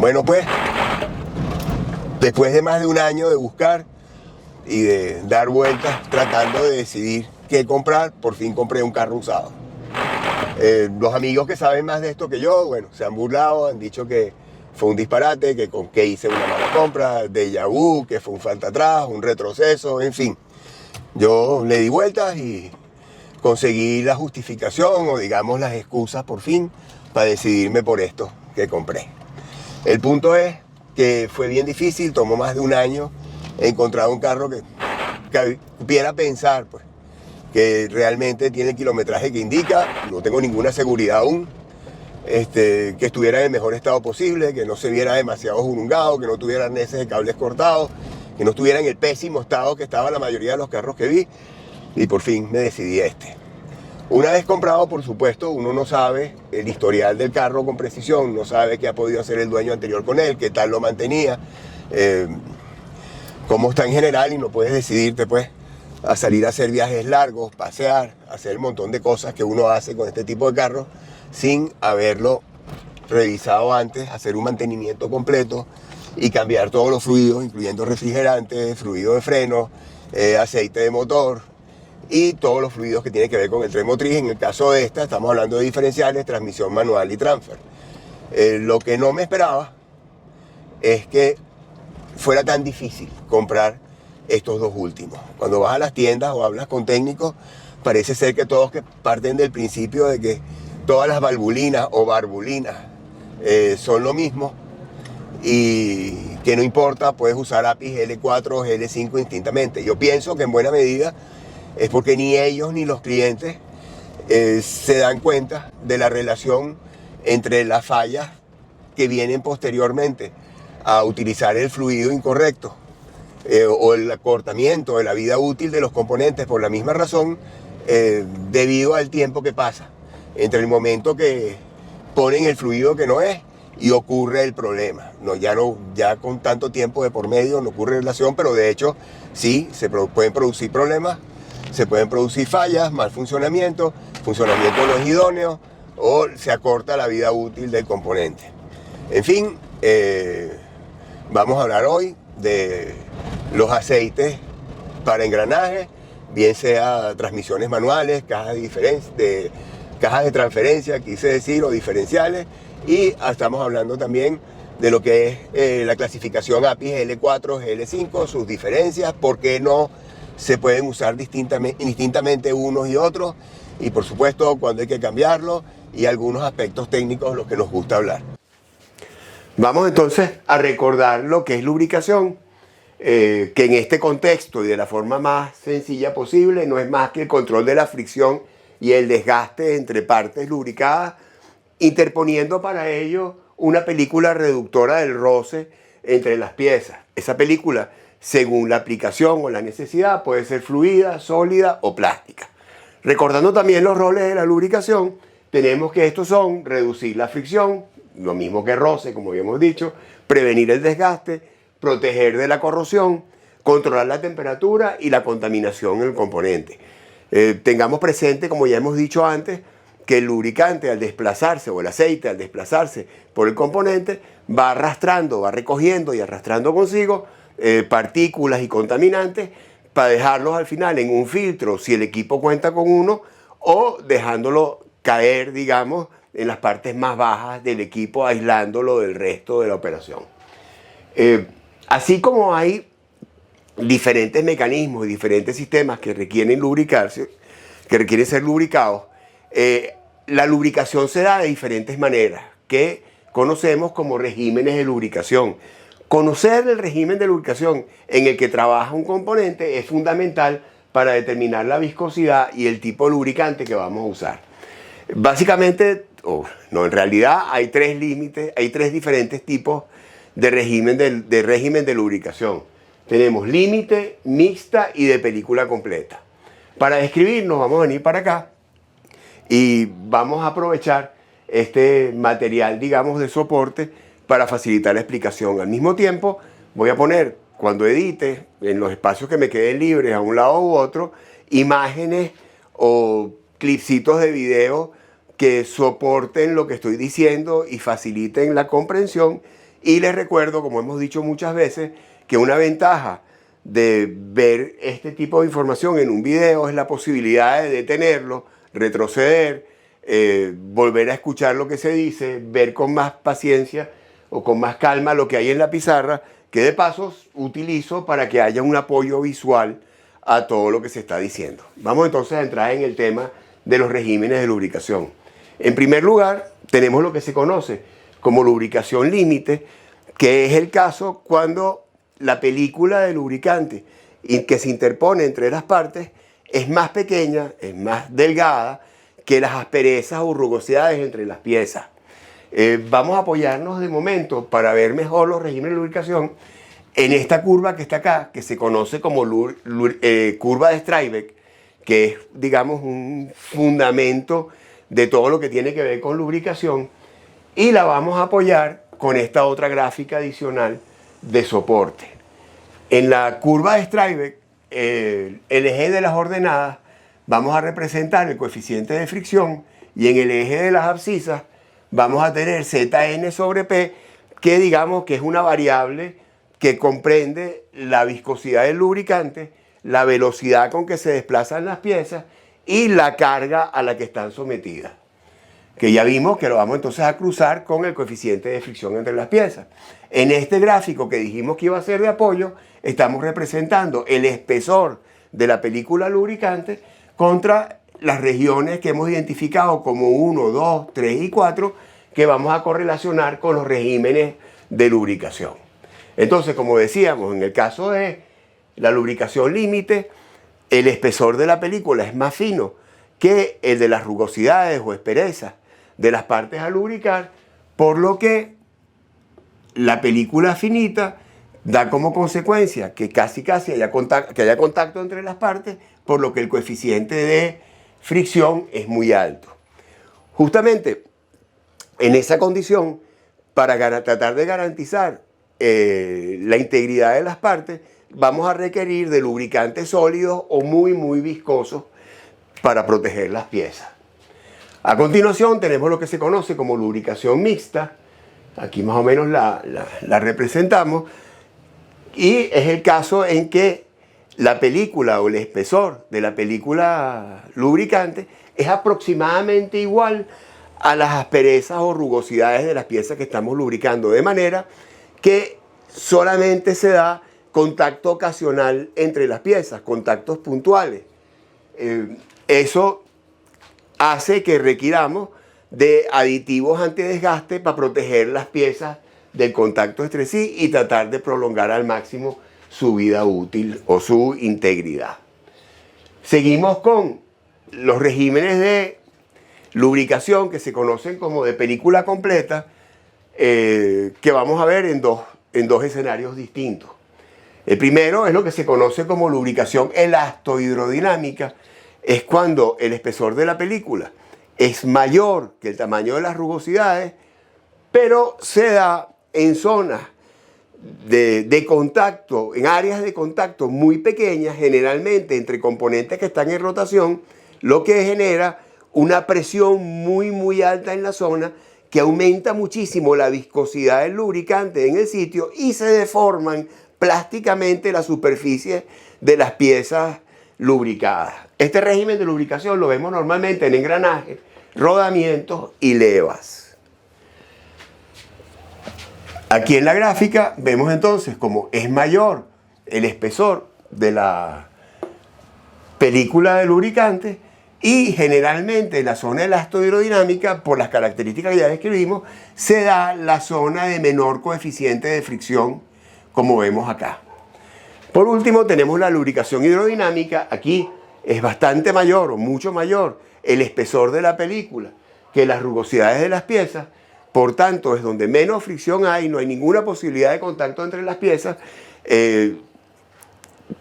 Bueno, pues, después de más de un año de buscar y de dar vueltas tratando de decidir qué comprar, por fin compré un carro usado. Los amigos que saben más de esto que yo, bueno, se han burlado, han dicho que fue un disparate, que hice una mala compra, déjà vu, que fue un falta atrás, un retroceso, en fin. Yo le di vueltas y conseguí la justificación o digamos las excusas por fin para decidirme por esto que compré. El punto es que fue bien difícil, tomó más de un año encontrar un carro que pudiera pensar pues, que realmente tiene el kilometraje que indica, no tengo ninguna seguridad aún, que estuviera en el mejor estado posible, que no se viera demasiado jurungado, que no tuviera arneses de cables cortados, que no estuviera en el pésimo estado que estaba la mayoría de los carros que vi, y por fin me decidí a este. Una vez comprado, por supuesto, uno no sabe el historial del carro con precisión, no sabe qué ha podido hacer el dueño anterior con él, qué tal lo mantenía, cómo está en general, y no puedes decidirte pues a salir a hacer viajes largos, pasear, hacer el montón de cosas que uno hace con este tipo de carros sin haberlo revisado antes, hacer un mantenimiento completo y cambiar todos los fluidos, incluyendo refrigerante, fluido de freno, aceite de motor y todos los fluidos que tienen que ver con el tren motriz. En el caso de esta estamos hablando de diferenciales, transmisión manual y transfer. Lo que no me esperaba es que fuera tan difícil comprar estos dos últimos. Cuando vas a las tiendas o hablas con técnicos, parece ser que todos que parten del principio de que todas las valvulinas o barbulinas son lo mismo y que no importa, puedes usar APIs L4 o L5 indistintamente. Yo pienso que en buena medida es porque ni ellos ni los clientes se dan cuenta de la relación entre las fallas que vienen posteriormente a utilizar el fluido incorrecto o el acortamiento de la vida útil de los componentes por la misma razón, debido al tiempo que pasa entre el momento que ponen el fluido que no es y ocurre el problema. Ya con tanto tiempo de por medio no ocurre relación, pero de hecho sí se pueden producir problemas, se pueden producir fallas, mal funcionamiento, funcionamiento no es idóneo o se acorta la vida útil del componente. En fin, vamos a hablar hoy de los aceites para engranajes, bien sea transmisiones manuales, cajas de transferencia, quise decir, o diferenciales, y estamos hablando también de lo que es la clasificación APIs L4, L5, sus diferencias, por qué no se pueden usar indistintamente unos y otros, y por supuesto cuando hay que cambiarlo, y algunos aspectos técnicos de los que nos gusta hablar. Vamos entonces a recordar lo que es lubricación, que en este contexto y de la forma más sencilla posible no es más que el control de la fricción y el desgaste entre partes lubricadas, interponiendo para ello una película reductora del roce entre las piezas. Esa película, según la aplicación o la necesidad, puede ser fluida, sólida o plástica. Recordando también los roles de la lubricación, tenemos que estos son reducir la fricción, lo mismo que roce, como habíamos dicho, prevenir el desgaste, proteger de la corrosión, controlar la temperatura y la contaminación en el componente. Tengamos presente, como ya hemos dicho antes, que el lubricante al desplazarse, o el aceite al desplazarse por el componente, va arrastrando, va recogiendo y arrastrando consigo partículas y contaminantes para dejarlos al final en un filtro, si el equipo cuenta con uno, o dejándolo caer, digamos, en las partes más bajas del equipo, aislándolo del resto de la operación. Así como hay diferentes mecanismos y diferentes sistemas que requieren lubricarse, que requieren ser lubricados, la lubricación se da de diferentes maneras, que conocemos como regímenes de lubricación. Conocer el régimen de lubricación en el que trabaja un componente es fundamental para determinar la viscosidad y el tipo de lubricante que vamos a usar. Básicamente, en realidad hay tres límites, hay tres diferentes tipos de régimen de lubricación. Tenemos límite, mixta y de película completa. Para describirnos vamos a venir para acá y vamos a aprovechar este material, digamos, de soporte para facilitar la explicación. Al mismo tiempo voy a poner, cuando edite, en los espacios que me queden libres a un lado u otro, imágenes o clipsitos de video que soporten lo que estoy diciendo y faciliten la comprensión Y les recuerdo, como hemos dicho muchas veces, que una ventaja de ver este tipo de información en un video es la posibilidad de detenerlo, retroceder, volver a escuchar lo que se dice, ver con más paciencia o con más calma lo que hay en la pizarra, que de paso utilizo para que haya un apoyo visual a todo lo que se está diciendo. Vamos entonces a entrar en el tema de los regímenes de lubricación. En primer lugar, tenemos lo que se conoce como lubricación límite, que es el caso cuando la película de lubricante que se interpone entre las partes es más pequeña, es más delgada que las asperezas o rugosidades entre las piezas. Vamos a apoyarnos de momento para ver mejor los regímenes de lubricación en esta curva que está acá, que se conoce como curva de Strybeck, que es, digamos, un fundamento de todo lo que tiene que ver con lubricación, y la vamos a apoyar con esta otra gráfica adicional de soporte. En la curva de Strybeck, el eje de las ordenadas, vamos a representar el coeficiente de fricción, y en el eje de las abscisas vamos a tener Zn sobre P, que digamos que es una variable que comprende la viscosidad del lubricante, la velocidad con que se desplazan las piezas y la carga a la que están sometidas. Que ya vimos que lo vamos entonces a cruzar con el coeficiente de fricción entre las piezas. En este gráfico que dijimos que iba a ser de apoyo, estamos representando el espesor de la película lubricante contra las regiones que hemos identificado como 1, 2, 3 y 4, que vamos a correlacionar con los regímenes de lubricación. Entonces, como decíamos, en el caso de la lubricación límite, el espesor de la película es más fino que el de las rugosidades o asperezas de las partes a lubricar, por lo que la película finita da como consecuencia que casi haya contacto entre las partes, por lo que el coeficiente de fricción es muy alto. Justamente en esa condición, para tratar de garantizar la integridad de las partes, vamos a requerir de lubricantes sólidos o muy viscosos para proteger las piezas. A continuación tenemos lo que se conoce como lubricación mixta. Aquí más o menos la representamos. Y es el caso en que la película o el espesor de la película lubricante es aproximadamente igual a las asperezas o rugosidades de las piezas que estamos lubricando, de manera que solamente se da contacto ocasional entre las piezas, contactos puntuales. Eso hace que requiramos de aditivos antidesgaste para proteger las piezas del contacto entre sí y tratar de prolongar al máximo su vida útil o su integridad. Seguimos con los regímenes de lubricación que se conocen como de película completa, que vamos a ver en dos escenarios distintos. El primero es lo que se conoce como lubricación elastohidrodinámica. Es cuando el espesor de la película es mayor que el tamaño de las rugosidades, pero se da en zonas de contacto, en áreas de contacto muy pequeñas, generalmente entre componentes que están en rotación, lo que genera una presión muy alta en la zona que aumenta muchísimo la viscosidad del lubricante en el sitio y se deforman plásticamente las superficies de las piezas lubricadas. Este régimen de lubricación lo vemos normalmente en engranajes, rodamientos y levas. Aquí en la gráfica vemos entonces cómo es mayor el espesor de la película de lubricante y generalmente en la zona elastohidrodinámica, por las características que ya describimos, se da la zona de menor coeficiente de fricción, como vemos acá. Por último, tenemos la lubricación hidrodinámica. Aquí es bastante mayor o mucho mayor el espesor de la película que las rugosidades de las piezas. Por tanto, es donde menos fricción hay, no hay ninguna posibilidad de contacto entre las piezas.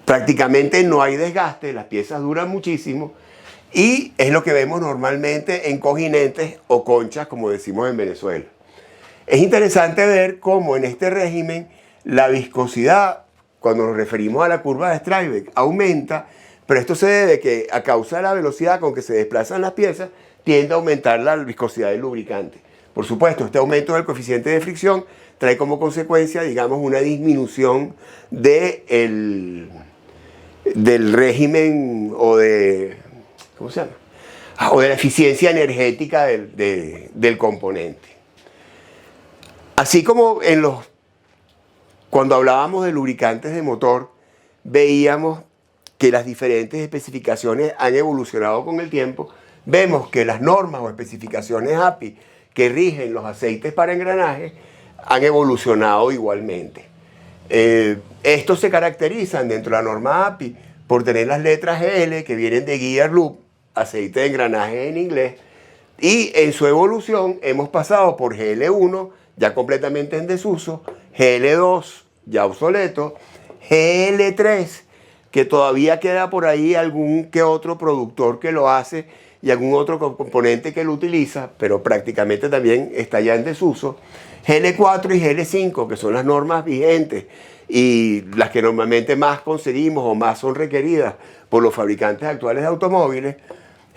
Prácticamente no hay desgaste, las piezas duran muchísimo. Y es lo que vemos normalmente en cojinentes o conchas, como decimos en Venezuela. Es interesante ver cómo en este régimen la viscosidad, cuando nos referimos a la curva de Strybeck, aumenta, pero esto se debe que a causa de la velocidad con que se desplazan las piezas, tiende a aumentar la viscosidad del lubricante. Por supuesto, este aumento del coeficiente de fricción trae como consecuencia, digamos, una disminución del régimen o de, ¿cómo se llama? O de la eficiencia energética del componente. Así como cuando hablábamos de lubricantes de motor, veíamos que las diferentes especificaciones han evolucionado con el tiempo, vemos que las normas o especificaciones API que rigen los aceites para engranajes han evolucionado igualmente. Estos se caracterizan dentro de la norma API por tener las letras GL que vienen de Gear Loop, aceite de engranaje en inglés, y en su evolución hemos pasado por GL1, ya completamente en desuso, GL2, ya obsoleto, GL3, que todavía queda por ahí algún que otro productor que lo hace y algún otro componente que lo utiliza, pero prácticamente también está ya en desuso, GL4 y GL5, que son las normas vigentes y las que normalmente más conseguimos o más son requeridas por los fabricantes actuales de automóviles,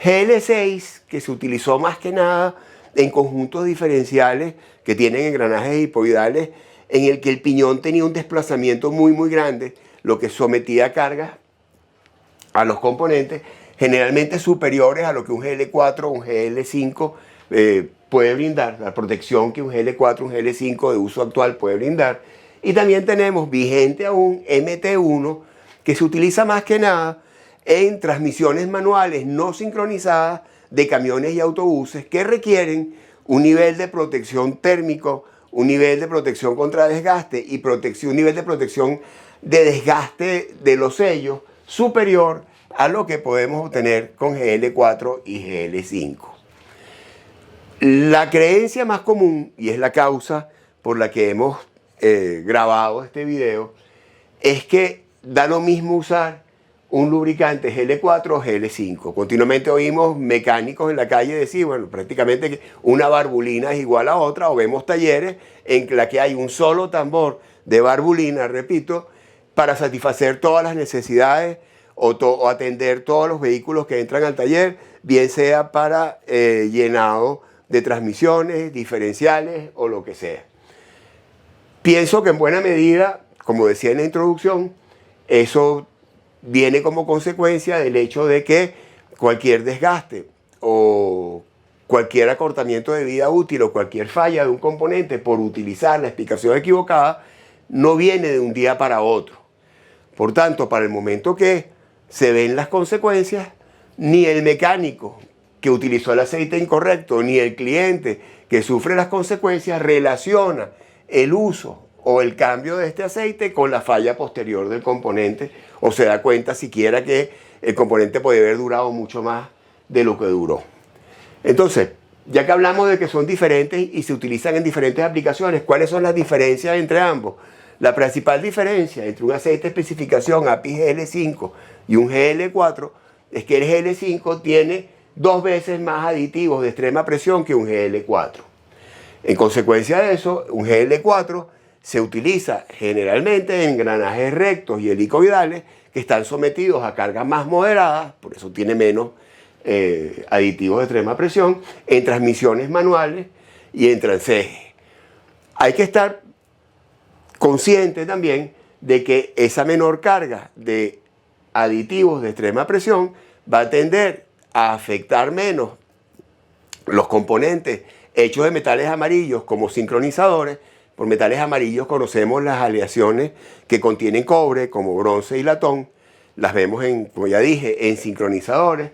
GL6, que se utilizó más que nada en conjuntos diferenciales que tienen engranajes hipoidales en el que el piñón tenía un desplazamiento muy grande, lo que sometía cargas a los componentes generalmente superiores a lo que un GL4 o un GL5 puede brindar, la protección que un GL4 o un GL5 de uso actual puede brindar. Y también tenemos vigente aún MT1, que se utiliza más que nada en transmisiones manuales no sincronizadas de camiones y autobuses que requieren un nivel de protección térmico, un nivel de protección contra desgaste y un nivel de protección de desgaste de los sellos superior a lo que podemos obtener con GL4 y GL5. La creencia más común, y es la causa por la que hemos grabado este video, es que da lo mismo usar un lubricante GL4 o GL5. Continuamente oímos mecánicos en la calle decir, bueno, prácticamente una barbulina es igual a otra, o vemos talleres en la que hay un solo tambor de barbulina, repito, para satisfacer todas las necesidades o atender todos los vehículos que entran al taller, bien sea para llenado de transmisiones, diferenciales o lo que sea. Pienso que en buena medida, como decía en la introducción, eso viene como consecuencia del hecho de que cualquier desgaste o cualquier acortamiento de vida útil o cualquier falla de un componente por utilizar la explicación equivocada no viene de un día para otro. Por tanto, para el momento que se ven las consecuencias, ni el mecánico que utilizó el aceite incorrecto, ni el cliente que sufre las consecuencias relaciona el uso o el cambio de este aceite con la falla posterior del componente, o se da cuenta siquiera que el componente puede haber durado mucho más de lo que duró. Entonces, ya que hablamos de que son diferentes y se utilizan en diferentes aplicaciones, ¿cuáles son las diferencias entre ambos? La principal diferencia entre un aceite de especificación API GL5 y un GL4 es que el GL5 tiene 2 veces más aditivos de extrema presión que un GL4. En consecuencia de eso, un GL4 se utiliza generalmente en engranajes rectos y helicoidales que están sometidos a cargas más moderadas, por eso tiene menos aditivos de extrema presión, en transmisiones manuales y en transejes. Hay que estar consciente también de que esa menor carga de aditivos de extrema presión va a tender a afectar menos los componentes hechos de metales amarillos como sincronizadores. Por metales amarillos conocemos las aleaciones que contienen cobre, como bronce y latón. Las vemos, como ya dije, en sincronizadores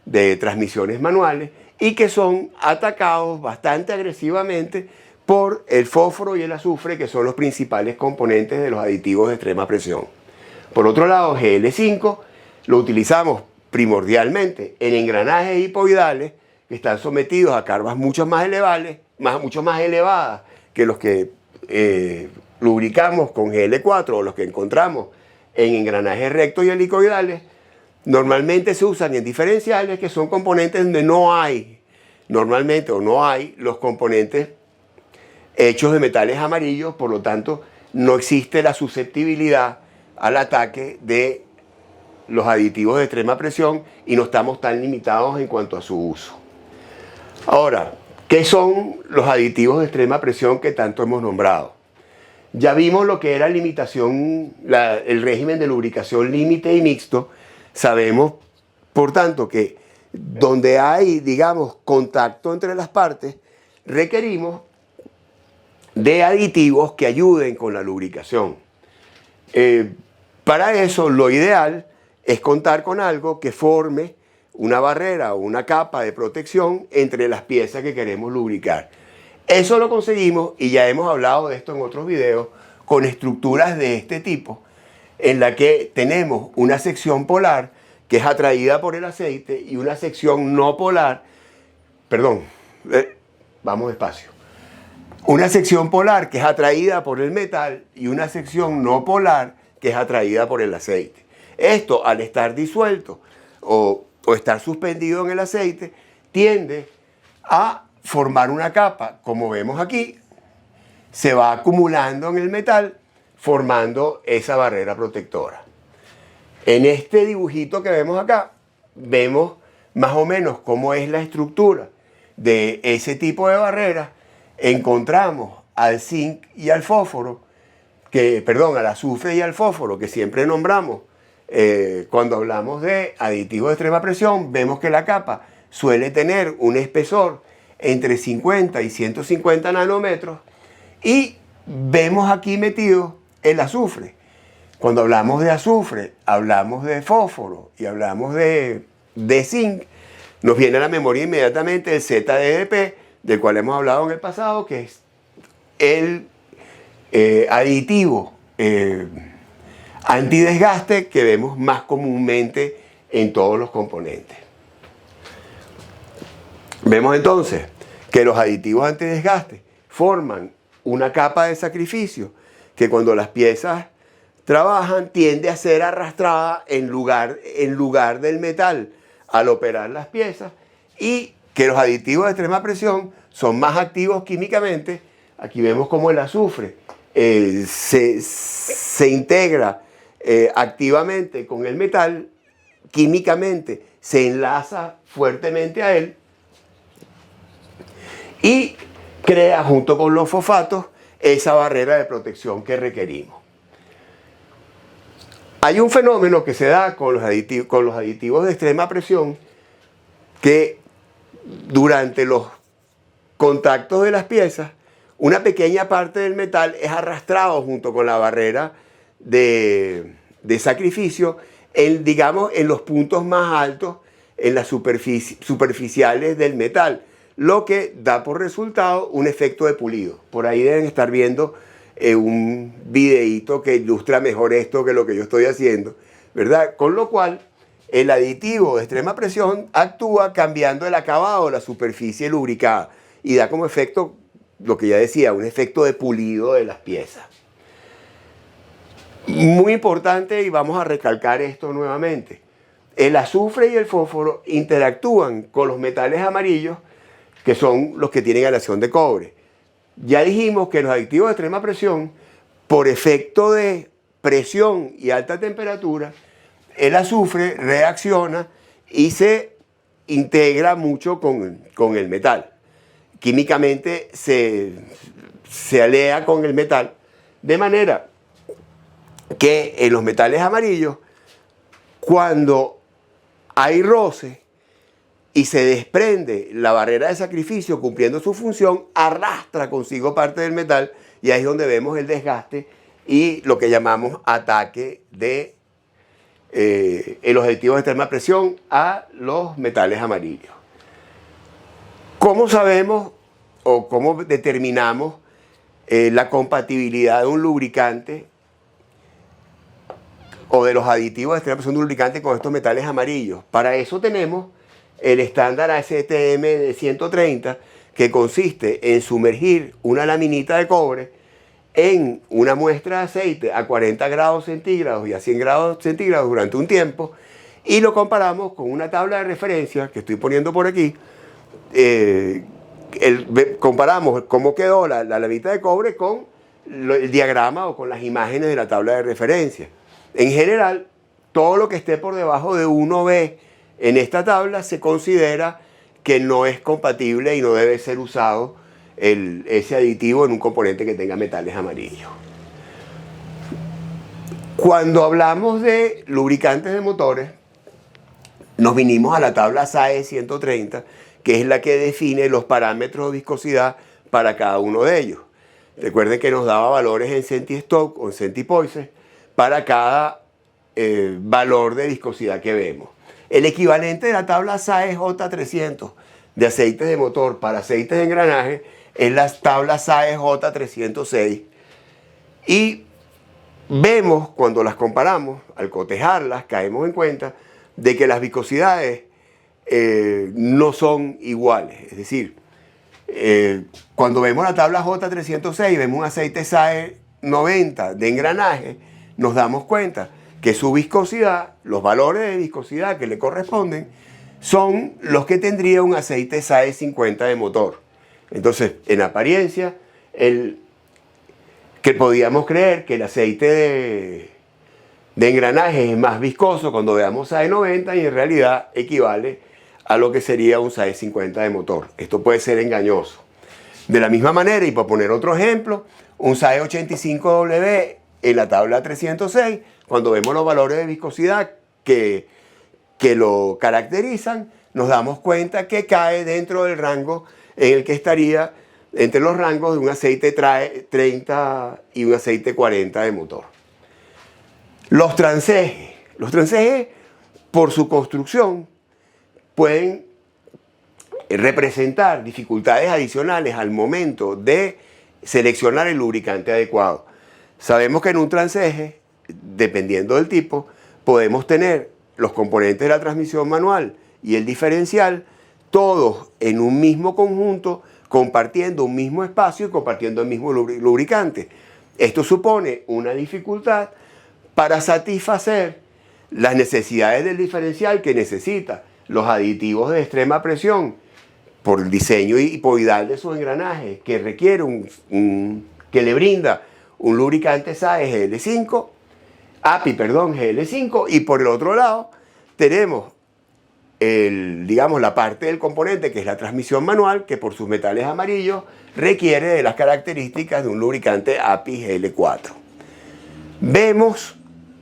de transmisiones manuales y que son atacados bastante agresivamente por el fósforo y el azufre, que son los principales componentes de los aditivos de extrema presión. Por otro lado, GL5 lo utilizamos primordialmente en engranajes hipoidales que están sometidos a cargas mucho más elevadas que los que lubricamos con GL4 o los que encontramos en engranajes rectos y helicoidales. Normalmente se usan en diferenciales, que son componentes donde no hay los componentes hechos de metales amarillos, por lo tanto no existe la susceptibilidad al ataque de los aditivos de extrema presión y no estamos tan limitados en cuanto a su uso. Ahora, ¿qué son los aditivos de extrema presión que tanto hemos nombrado? Ya vimos lo que era limitación, el régimen de lubricación límite y mixto. Sabemos, por tanto, que donde hay, digamos, contacto entre las partes, requerimos de aditivos que ayuden con la lubricación. Para eso, lo ideal es contar con algo que forme una barrera o una capa de protección entre las piezas que queremos lubricar. Eso lo conseguimos, y ya hemos hablado de esto en otros videos, con estructuras de este tipo, en la que tenemos una sección polar que es atraída por el aceite y una sección no polar, perdón, vamos despacio. Una sección polar que es atraída por el metal y una sección no polar que es atraída por el aceite. Esto, al estar disuelto o estar suspendido en el aceite, tiende a formar una capa, como vemos aquí, se va acumulando en el metal, formando esa barrera protectora. En este dibujito que vemos acá, vemos más o menos cómo es la estructura de ese tipo de barrera. Encontramos al zinc y al fósforo, al azufre y al fósforo, que siempre nombramos cuando hablamos de aditivos de extrema presión. Vemos que la capa suele tener un espesor entre 50 y 150 nanómetros, y vemos aquí metido el azufre. Cuando hablamos de azufre, hablamos de fósforo y hablamos de zinc, nos viene a la memoria inmediatamente el ZDDP, del cual hemos hablado en el pasado, que es el aditivo antidesgaste que vemos más comúnmente en todos los componentes. Vemos entonces que los aditivos antidesgaste forman una capa de sacrificio que, cuando las piezas trabajan, tiende a ser arrastrada en lugar del metal al operar las piezas, y que los aditivos de extrema presión son más activos químicamente. Aquí vemos cómo el azufre se integra activamente con el metal, químicamente se enlaza fuertemente a él y crea, junto con los fosfatos, esa barrera de protección que requerimos. Hay un fenómeno que se da con los aditivos de extrema presión, que durante los contactos de las piezas, una pequeña parte del metal es arrastrado junto con la barrera de sacrificio digamos, en los puntos más altos, en las superficiales del metal, lo que da por resultado un efecto de pulido. Por ahí deben estar viendo un videíto que ilustra mejor esto que lo que yo estoy haciendo, ¿verdad? Con lo cual, el aditivo de extrema presión actúa cambiando el acabado de la superficie lubricada y da como efecto, lo que ya decía, un efecto de pulido de las piezas. Muy importante, y vamos a recalcar esto nuevamente: el azufre y el fósforo interactúan con los metales amarillos, que son los que tienen aleación de cobre. Ya dijimos que los aditivos de extrema presión, por efecto de presión y alta temperatura, el azufre reacciona y se integra mucho con el metal. Químicamente se alea con el metal, de manera que en los metales amarillos, cuando hay roce y se desprende la barrera de sacrificio cumpliendo su función, arrastra consigo parte del metal, y ahí es donde vemos el desgaste y lo que llamamos ataque de los aditivos de extrema presión a los metales amarillos. ¿Cómo sabemos o cómo determinamos la compatibilidad de un lubricante o de los aditivos de extrema presión de un lubricante con estos metales amarillos? Para eso tenemos el estándar ASTM de 130, que consiste en sumergir una laminita de cobre en una muestra de aceite a 40 grados centígrados y a 100 grados centígrados durante un tiempo, y lo comparamos con una tabla de referencia que estoy poniendo por aquí. Comparamos cómo quedó la laminita de cobre con el diagrama o con las imágenes de la tabla de referencia. En general, todo lo que esté por debajo de 1B en esta tabla se considera que no es compatible y no debe ser usado ese aditivo en un componente que tenga metales amarillos. Cuando hablamos de lubricantes de motores, nos vinimos a la tabla SAE 130, que es la que define los parámetros de viscosidad para cada uno de ellos. Recuerden que nos daba valores en centi-Stokes o en centi-Poise para cada valor de viscosidad que vemos. El equivalente de la tabla SAE J300 de aceites de motor para aceites de engranaje es la tabla SAE J306. Y vemos, cuando las comparamos, al cotejarlas, caemos en cuenta de que las viscosidades no son iguales. Es decir, cuando vemos la tabla J306 y vemos un aceite SAE 90 de engranaje, nos damos cuenta que su viscosidad, los valores de viscosidad que le corresponden, son los que tendría un aceite SAE 50 de motor. Entonces, en apariencia, que podíamos creer que el aceite de engranaje es más viscoso cuando veamos SAE 90 y en realidad equivale a lo que sería un SAE 50 de motor. Esto puede ser engañoso. De la misma manera, y por poner otro ejemplo, un SAE 85W en la tabla 306, cuando vemos los valores de viscosidad que lo caracterizan, nos damos cuenta que cae dentro del rango en el que estaría entre los rangos de un aceite 30 y un aceite 40 de motor. Los transejes. Los transejes, por su construcción, pueden representar dificultades adicionales al momento de seleccionar el lubricante adecuado. Sabemos que en un transeje, dependiendo del tipo, podemos tener los componentes de la transmisión manual y el diferencial, todos en un mismo conjunto, compartiendo un mismo espacio y compartiendo el mismo lubricante. Esto supone una dificultad para satisfacer las necesidades del diferencial que necesita los aditivos de extrema presión por el diseño hipoidal de sus engranajes, que requiere que le brinda un lubricante SAE GL5, API, perdón, GL5, y por el otro lado tenemos la parte del componente que es la transmisión manual, que por sus metales amarillos requiere de las características de un lubricante API GL4. Vemos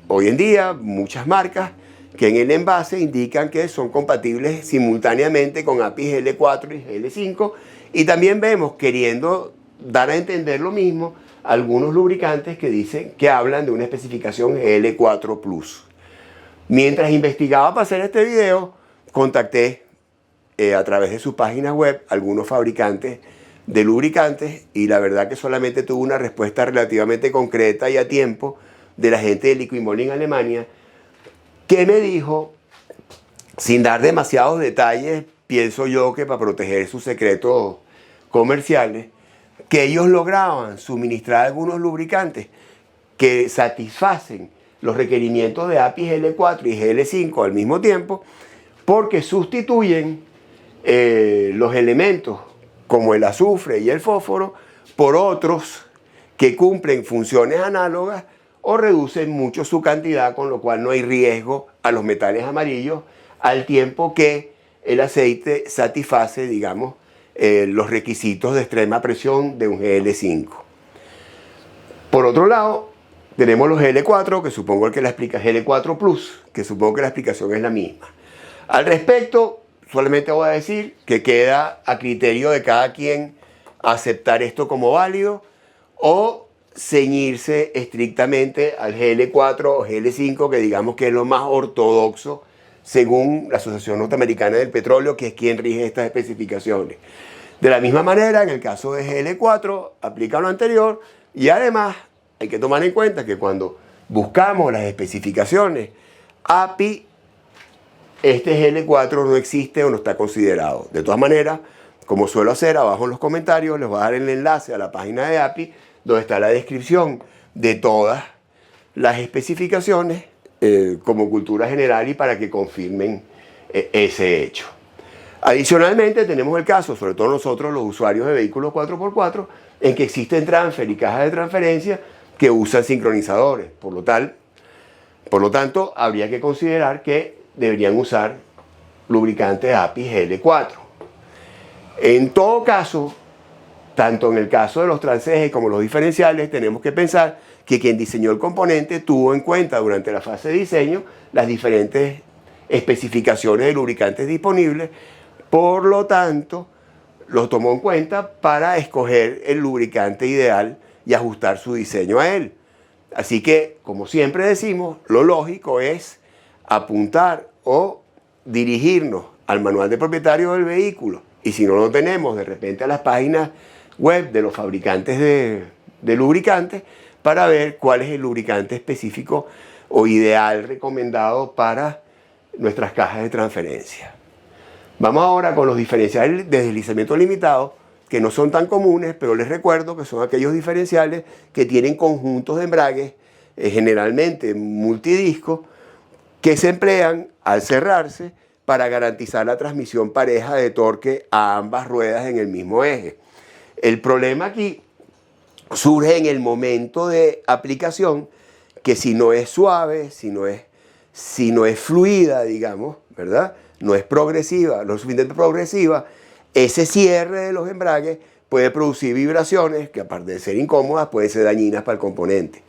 hoy en día muchas marcas que en el envase indican que son compatibles simultáneamente con API GL4 y GL5, y también vemos, queriendo dar a entender lo mismo, algunos lubricantes que dicen que hablan de una especificación GL4 Plus. Mientras investigaba para hacer este video, contacté a través de su página web algunos fabricantes de lubricantes y la verdad que solamente tuve una respuesta relativamente concreta y a tiempo de la gente de Liquimol Alemania, que me dijo, sin dar demasiados detalles, pienso yo que para proteger sus secretos comerciales, que ellos lograban suministrar algunos lubricantes que satisfacen los requerimientos de API GL4 y GL5 al mismo tiempo, porque sustituyen los elementos como el azufre y el fósforo por otros que cumplen funciones análogas o reducen mucho su cantidad, con lo cual no hay riesgo a los metales amarillos, al tiempo que el aceite satisface, digamos, los requisitos de extrema presión de un GL5. Por otro lado, tenemos los GL4, que supongo que la explica GL4 Plus, que supongo que la explicación es la misma. Al respecto, solamente voy a decir que queda a criterio de cada quien aceptar esto como válido o ceñirse estrictamente al GL4 o GL5, que digamos que es lo más ortodoxo según la Asociación Norteamericana del Petróleo, que es quien rige estas especificaciones. De la misma manera, en el caso de GL4, aplica lo anterior, y además hay que tomar en cuenta que cuando buscamos las especificaciones API, este GL4 no existe o no está considerado. De todas maneras, como suelo hacer, abajo en los comentarios les voy a dar el enlace a la página de API, donde está la descripción de todas las especificaciones como cultura general y para que confirmen ese hecho. Adicionalmente tenemos el caso, sobre todo nosotros los usuarios de vehículos 4x4, en que existen transfer y cajas de transferencia que usan sincronizadores. Por lo tanto, habría que considerar que deberían usar lubricantes API GL4. En todo caso, tanto en el caso de los transejes como los diferenciales, tenemos que pensar que quien diseñó el componente tuvo en cuenta durante la fase de diseño las diferentes especificaciones de lubricantes disponibles, por lo tanto, lo tomó en cuenta para escoger el lubricante ideal y ajustar su diseño a él. Así que, como siempre decimos, lo lógico es apuntar o dirigirnos al manual de propietario del vehículo. Y si no lo tenemos, de repente a las páginas web de los fabricantes de lubricantes para ver cuál es el lubricante específico o ideal recomendado para nuestras cajas de transferencia. Vamos ahora con los diferenciales de deslizamiento limitado, que no son tan comunes, pero les recuerdo que son aquellos diferenciales que tienen conjuntos de embragues, generalmente multidisco, que se emplean al cerrarse para garantizar la transmisión pareja de torque a ambas ruedas en el mismo eje. El problema aquí surge en el momento de aplicación, que si no es suave, si no es fluida, digamos, ¿verdad?, no es progresiva, no es suficientemente progresiva, ese cierre de los embragues puede producir vibraciones que, aparte de ser incómodas, pueden ser dañinas para el componente.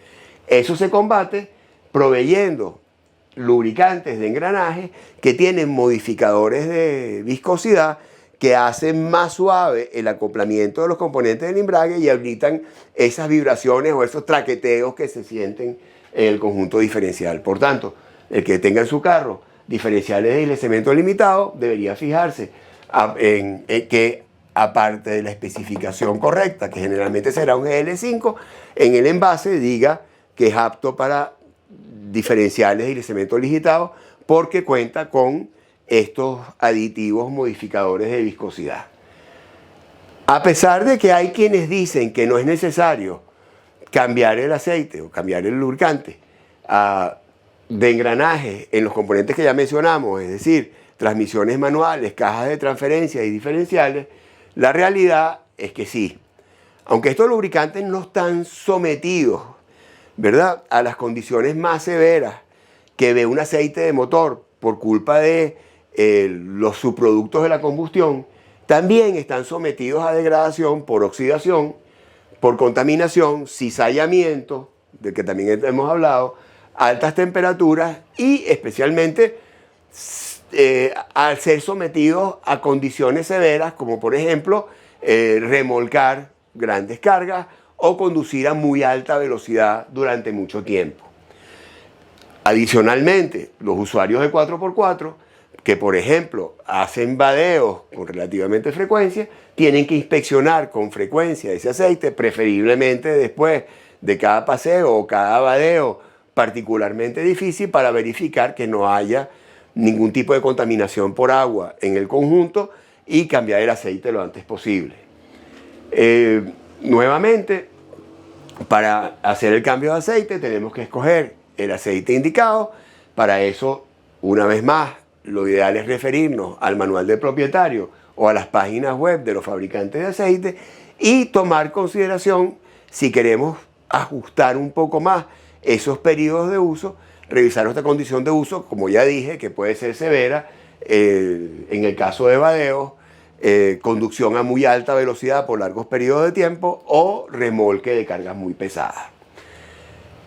Eso se combate proveyendo lubricantes de engranaje que tienen modificadores de viscosidad que hacen más suave el acoplamiento de los componentes del embrague y habilitan esas vibraciones o esos traqueteos que se sienten en el conjunto diferencial. Por tanto, el que tenga en su carro diferenciales de deslizamiento limitado debería fijarse en que, aparte de la especificación correcta, que generalmente será un GL5, en el envase diga que es apto para diferenciales de deslizamiento limitado porque cuenta con estos aditivos modificadores de viscosidad. A pesar de que hay quienes dicen que no es necesario cambiar el aceite o cambiar el lubricante de engranaje en los componentes que ya mencionamos, es decir, transmisiones manuales, cajas de transferencia y diferenciales, la realidad es que sí. Aunque estos lubricantes no están sometidos, ¿verdad?, a las condiciones más severas que ve un aceite de motor por culpa de los subproductos de la combustión, también están sometidos a degradación por oxidación, por contaminación, cizallamiento, del que también hemos hablado, altas temperaturas y especialmente al ser sometidos a condiciones severas como por ejemplo remolcar grandes cargas o conducir a muy alta velocidad durante mucho tiempo. Adicionalmente, los usuarios de 4x4 que por ejemplo hacen vadeos con relativamente frecuencia, tienen que inspeccionar con frecuencia ese aceite, preferiblemente después de cada paseo o cada vadeo particularmente difícil, para verificar que no haya ningún tipo de contaminación por agua en el conjunto y cambiar el aceite lo antes posible. Nuevamente, para hacer el cambio de aceite tenemos que escoger el aceite indicado. Para eso, una vez más, lo ideal es referirnos al manual del propietario o a las páginas web de los fabricantes de aceite y tomar consideración si queremos ajustar un poco más esos periodos de uso, revisar nuestra condición de uso, como ya dije, que puede ser severa en el caso de vadeos, conducción a muy alta velocidad por largos periodos de tiempo o remolque de cargas muy pesadas.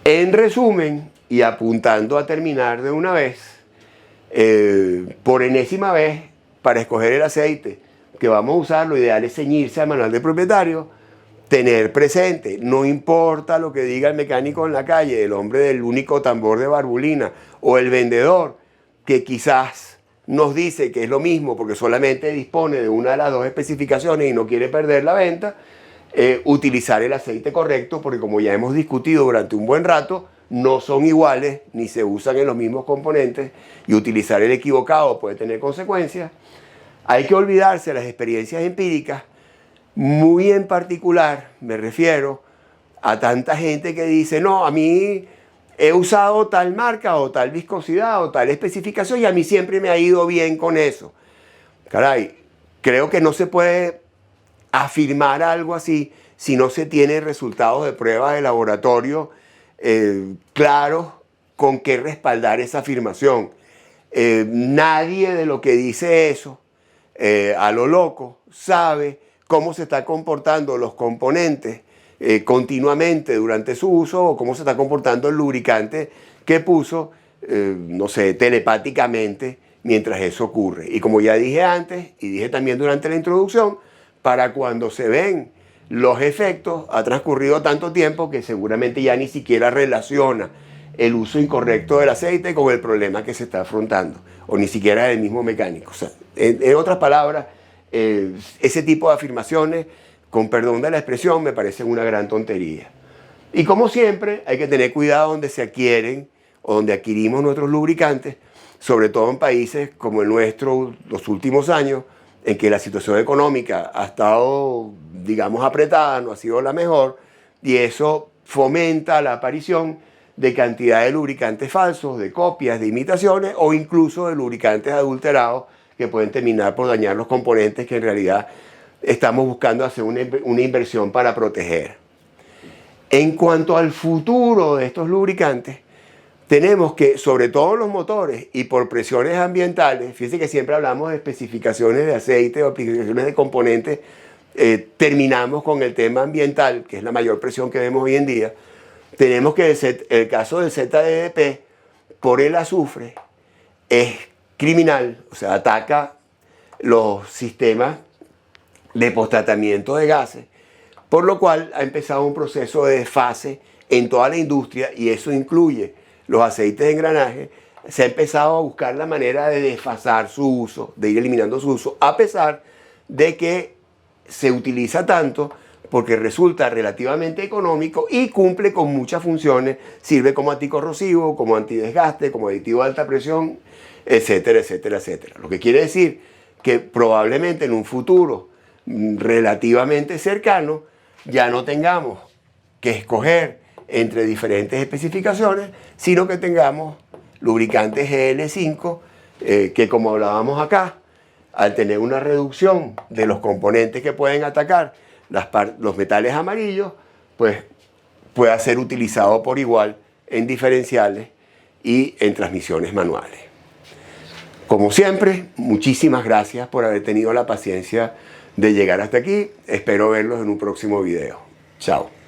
En resumen, y apuntando a terminar de una vez, por enésima vez, para escoger el aceite que vamos a usar, lo ideal es ceñirse al manual del propietario, tener presente, no importa lo que diga el mecánico en la calle, el hombre del único tambor de barbulina o el vendedor que quizás nos dice que es lo mismo porque solamente dispone de una de las dos especificaciones y no quiere perder la venta, utilizar el aceite correcto, porque como ya hemos discutido durante un buen rato, no son iguales ni se usan en los mismos componentes y utilizar el equivocado puede tener consecuencias. Hay que olvidarse de las experiencias empíricas. Muy en particular me refiero a tanta gente que dice, no, a mí he usado tal marca o tal viscosidad o tal especificación y a mí siempre me ha ido bien con eso. Caray, creo que no se puede afirmar algo así si no se tiene resultados de pruebas de laboratorio claros con qué respaldar esa afirmación. Nadie de lo que dice eso a lo loco sabe cómo se están comportando los componentes continuamente durante su uso, o cómo se está comportando el lubricante que puso, no sé, telepáticamente mientras eso ocurre. Y como ya dije antes, y dije también durante la introducción, para cuando se ven los efectos, ha transcurrido tanto tiempo que seguramente ya ni siquiera relaciona el uso incorrecto del aceite con el problema que se está afrontando, o ni siquiera es el mismo mecánico. O sea, en otras palabras, ese tipo de afirmaciones, con perdón de la expresión, me parecen una gran tontería. Y como siempre, hay que tener cuidado donde se adquieren o donde adquirimos nuestros lubricantes, sobre todo en países como el nuestro, los últimos años, en que la situación económica ha estado, digamos, apretada, no ha sido la mejor, y eso fomenta la aparición de cantidad de lubricantes falsos, de copias, de imitaciones, o incluso de lubricantes adulterados que pueden terminar por dañar los componentes que en realidad estamos buscando hacer una inversión para proteger. En cuanto al futuro de estos lubricantes, tenemos que, sobre todo los motores y por presiones ambientales, fíjense que siempre hablamos de especificaciones de aceite o especificaciones de componentes, terminamos con el tema ambiental, que es la mayor presión que vemos hoy en día. Tenemos que el caso del ZDDP, por el azufre, es criminal, o sea, ataca los sistemas de posttratamiento de gases, por lo cual ha empezado un proceso de desfase en toda la industria, y eso incluye los aceites de engranaje. Se ha empezado a buscar la manera de desfasar su uso, de ir eliminando su uso, a pesar de que se utiliza tanto porque resulta relativamente económico y cumple con muchas funciones, sirve como anticorrosivo, como antidesgaste, como aditivo de alta presión, etcétera, etcétera, etcétera. Lo que quiere decir que probablemente en un futuro relativamente cercano ya no tengamos que escoger entre diferentes especificaciones, sino que tengamos lubricantes GL5 que, como hablábamos acá, al tener una reducción de los componentes que pueden atacar los metales amarillos, pues pueda ser utilizado por igual en diferenciales y en transmisiones manuales. Como siempre, muchísimas gracias por haber tenido la paciencia de llegar hasta aquí. Espero verlos en un próximo video. Chao.